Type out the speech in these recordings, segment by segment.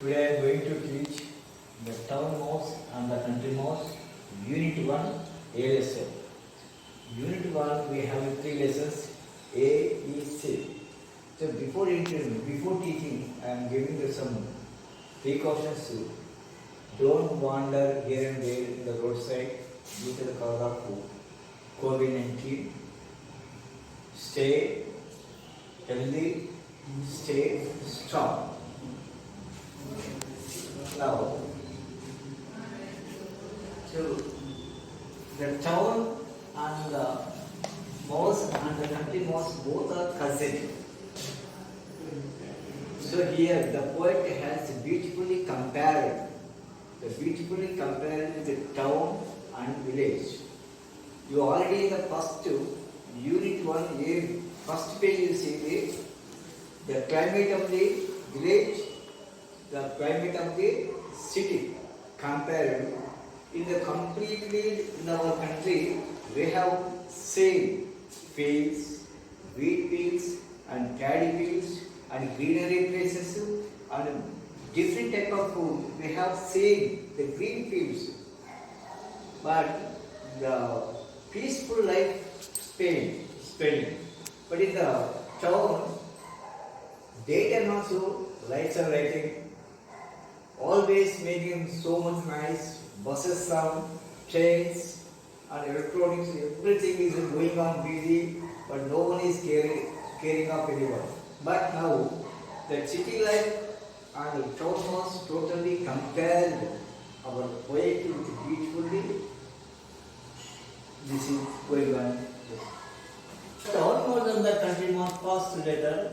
Today I am going to teach the town mouse and the country mouse Unit 1 A lesson. Unit 1 we have three lessons A, E, C. So before teaching I am giving you some precautions too. Don't wander here and there in the roadside due to the cause of COVID-19. Stay healthy, stay strong. Now, so the town and the mouse and the country mouse both are cousins. So here the poet has beautifully compared the town and village. You already in the first unit 1A first page you see the climate of the village, the climate of the city compared. In our country we have same fields, wheat fields and paddy fields and greenery places and different type of food. We have same the green fields, but the peaceful life spending. But in the town, daytime also lights are lighting, always making so much noise, buses sound, trains and electronics, everything is going on busy, but no one is caring of anyone. But now the city life and the town was totally compared. Our poet with beautifully. This is going on. The town mouse and the country mouse passed together.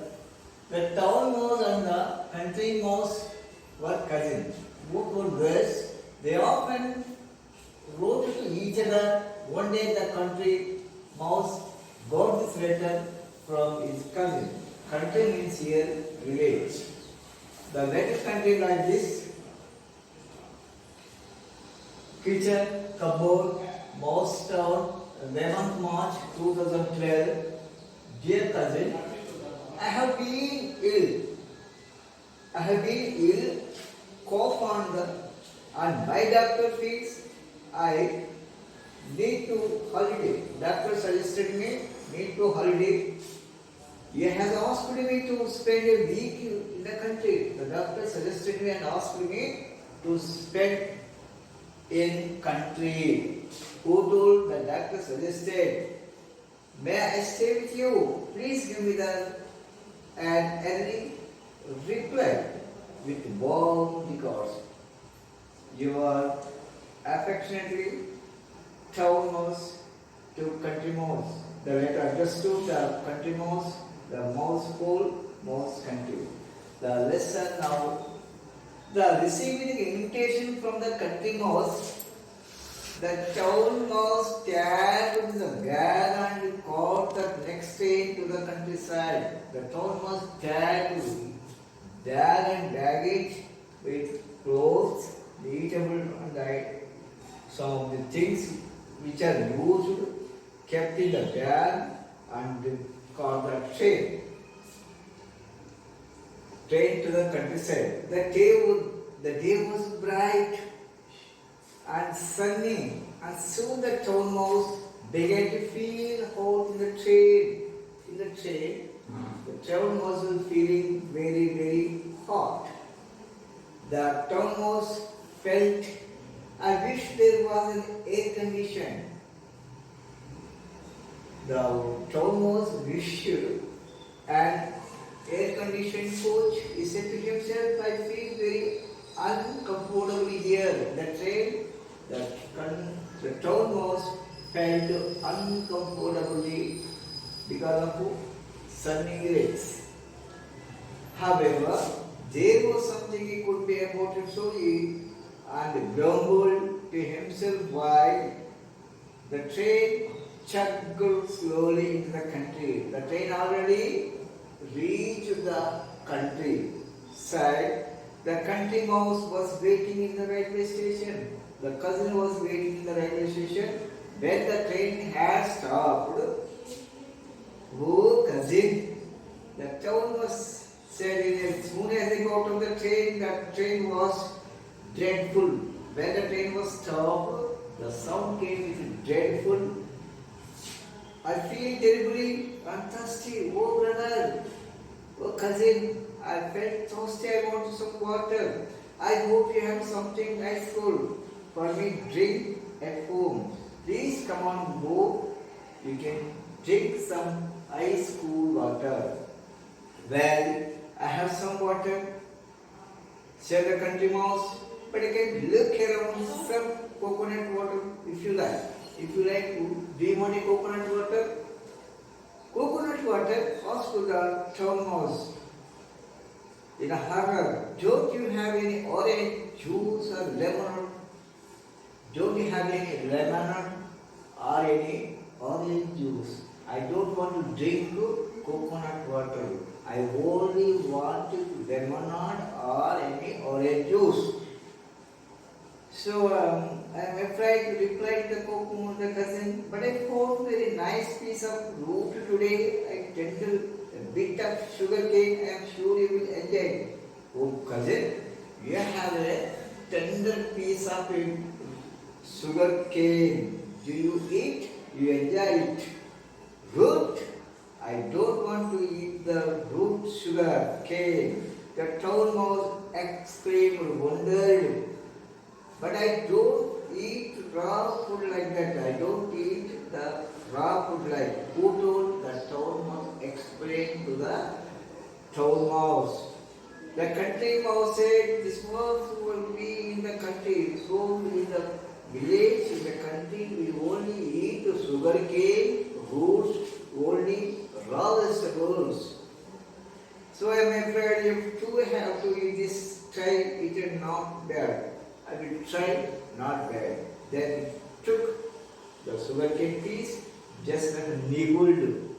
The town mouse and the country mouse were cousins. Both were girls. They often wrote to each other. One day the country mouse got this letter from his cousin. Country means here village. The letter contained like this: kitchen, cupboard, mouse town, 11th March 2012. Dear cousin, I have been ill, cough and my doctor feels I need to holiday. Doctor suggested me need to holiday. He has asked me to spend a week in the country. The doctor suggested me and asked me to spend in country. Who told? The doctor suggested. May I stay with you? Please give me the and early reply with warm regards. You are affectionately town mouse to country mouse. The letter addressed to the country mouse, the mouse pole, mouse country. The lesson now. The receiving invitation from the country mouse, the town mouse dared to the bag and caught the next train to the countryside. The town mouse dared to bag and baggage with clothes, eatable and some of the things which are used, kept in the bag and caught the train to the countryside. The day was bright and sunny, and soon the town mouse began to feel hot in the train. The town mouse was feeling very, very hot. The town mouse felt, I wish there was an air condition. The town mouse wished an air conditioned coach. He said to himself, I feel very uncomfortable here. The town mouse felt uncomfortably because of sunny rays. However, there was something he could be about it, so he grumbled to himself while the train chugged slowly into the country. The train already reached the countryside. The country mouse was waiting in the railway station. The cousin was waiting in the railway station. When the train had stopped, oh cousin, the town was said as soon as they got on the train was dreadful. When the train was stopped, the sound came with dreadful. I feel terribly and thirsty. Oh brother, oh cousin, I felt thirsty. I want some water. I hope you have something nice cool for me drink at home. Please come on, go. You can drink some ice cool water. Well, I have some water, said the country mouse, but I can look around some coconut water if you like. If you like, do you want a coconut water? Coconut water, asked to the town mouse in a hurry. Don't you have any orange juice or lemon? Don't you have any lemon or any orange juice? I don't want to drink coconut water. I only want lemonade or any orange juice. So I am afraid to reply to the cousin, but I found very nice piece of root today. I tender a bit of sugar cane. I am sure you will enjoy. Oh cousin, you have a tender piece of sugar cane. Do you eat? You enjoy it. Root? I don't want to eat the root sugar cane. The town mouse exclaimed, wondered. But I don't eat raw food like that. I don't eat the raw food like who told the town mouse explained to the town mouse. The country mouse said this mouse will be in the country, so in the village, in the country, we only eat sugar cane, roots, only raw vegetables. So I am afraid if you have to eat this, try it is not bad. I will try, not bad. Then took the sugarcane piece, just nibbled.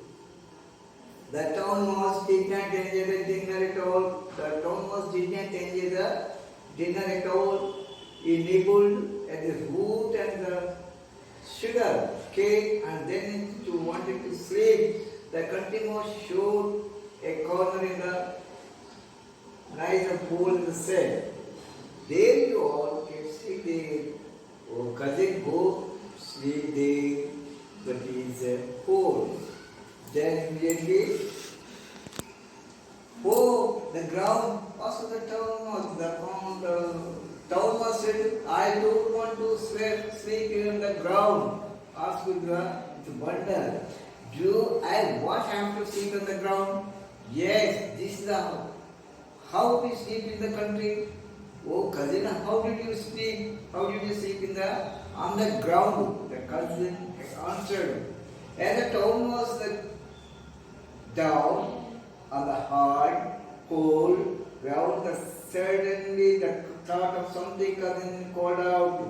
The town mouse did not enjoy the dinner at all. The town mouse did not enjoy the dinner at all. He nibbled at the root and the sugar cane, and then he wanted to sleep. The country mouse showed a corner in the nice bowl and said, there you all can sleep there. Oh cousin, go sleep there. That is a hole. Then immediately, oh, the ground, also the town mouse, the town mouse said, I don't want to sleep in the ground. Asked the wonder, do I what have to sleep on the ground? Yes, this is the how we sleep in the country. Oh cousin, how did you sleep? How did you sleep on the ground? The cousin answered. And the town was down on the hard, cold ground. Suddenly the thought of something cousin called out.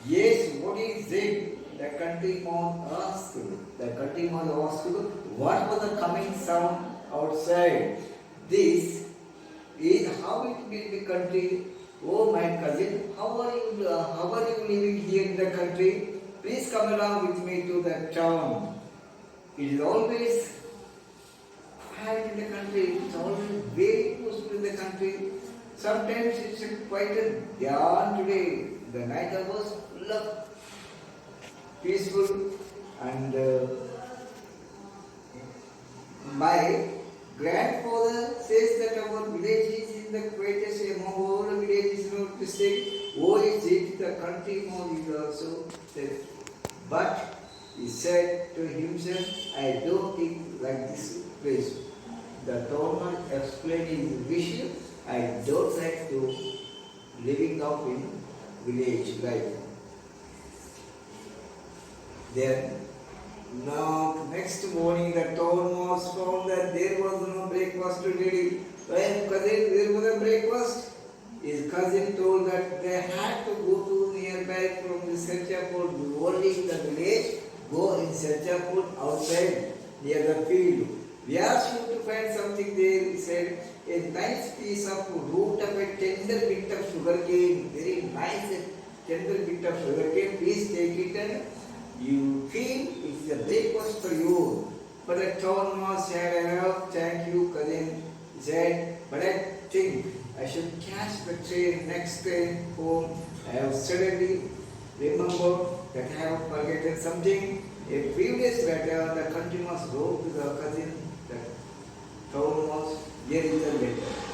Yes, what is it? The country mouse asked. The country mouse asked, what was the coming sound outside? This is how it will be country. Oh my cousin, how are you living here in the country? Please come along with me to the town. It is always quiet in the country. It is always very peaceful in the country. Sometimes it's quite a dawn today. The night was full of peaceful, and my grandfather says that our village is in the greatest among all the villages in our district. Oh, is it the country mouse is also there. But he said to himself, I don't think like this place. The town explained his wish. I don't like to living up in village life. Then now next morning the town mouse found that there was no breakfast ready. When cousin there was a breakfast, his cousin told that they had to go to nearby from the search of food. Only in the village, go in search of food outside near the field. We are sure to find something there, he said. A nice piece of root of a tender bit of sugar cane, very nice tender bit of sugar cane. Please take it and you feel it is a breakfast for you. But the town mouse said, thank you, cousin. He said, But I think I should catch the train, next train home. I have suddenly remembered that I have forgotten something. A few days later, the continuous road to the cousin, the town was very little later.